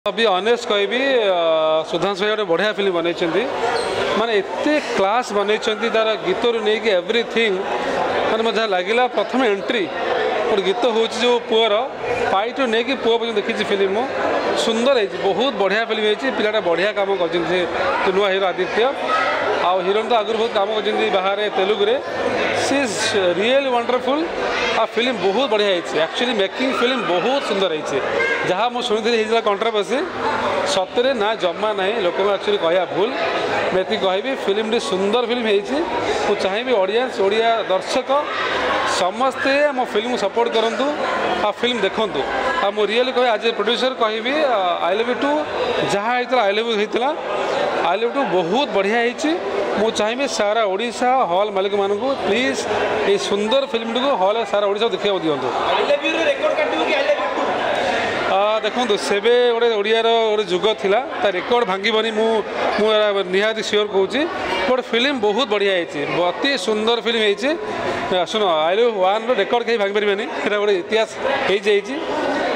अभी ऑनेस्ट कहबी सुधांशु भाई गोटे बढ़िया फिल्म बनई माने एत क्लास बनई तार गीत रू नहीं कि एवरीथिंग मैंने मजा लगे प्रथम एंट्री गोटे गीत हूँ जो पुअर पाइट नहीं कि पुआ पर्यटन देखी फिल्म सुंदर है बहुत बढ़िया फिल्म है पिलाटा बढ़िया कम कर नुआ हिरो आदित्य आ हिरोइन तो आगुरी बहुत कम कर बाहर Telugu she is real wonderful a film बहुत बढ़िया है एक्चुअली मेकिंग फिल्म बहुत सुंदर है जहाँ मुझे शुणी कंट्रोवर्सी सतरे ना जमा ना लोक एक्चुअली कहया भूल मैं कहबी फिल्म सुंदर फिल्म है चाहिए ऑडियंस ओडिया दर्शक समस्ते मो फिल्म सपोर्ट करूँ आ फिल्म देखूँ आ मु रियल कह आज प्रोड्यूसर कहबी आई लव यू टू जहाँ होता आई लव यू होता आई लव टू बहुत बढ़िया है मु चाहिए सारा ओडिशा हॉल मालिक मान प्लीज ये सुंदर फिल्म टी हॉल सारा ओडिशा देखा दिंतु देखो सेबे गोटे ओडियार गोटे जुग थिला ता रेकर्ड भांगीबनी निहाती सियोर कहूँ बट फिल्म बहुत बढ़िया है अति सुंदर फिल्म है सुन आई लव वन रेकर्ड कहीं भांगी पारे गोटे इतिहास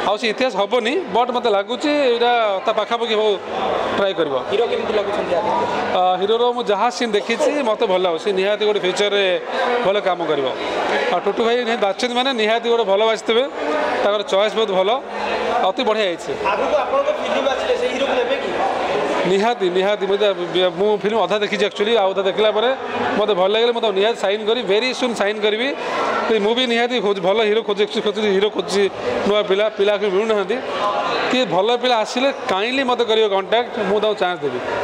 हो से इतिहास हेनी बट मत लगुच पाखापाखि बहुत ट्राए कर हिरो मुझे जहाँ सीन देखी मत भल लगे सी निहाती गोटे फ्यूचर भल कम कर टुटू भाई बाछुं मैंने निहाती गोटे भल बाछिथे चॉइस बहुत भल अति बढ़िया निहाती निहाती मु फिल्म अधा देखी एक्चुअली आधा देखला मत भल लगे मत निहाती साइन करी वेरी सुन साइन करी मुझे निहाती भल हिरो खोज हिरो खोजी नुआ पिला पिला मिलूना कि भल पिला आसिले काइंडली मत करियो कांटेक्ट मुझे चांस देवी।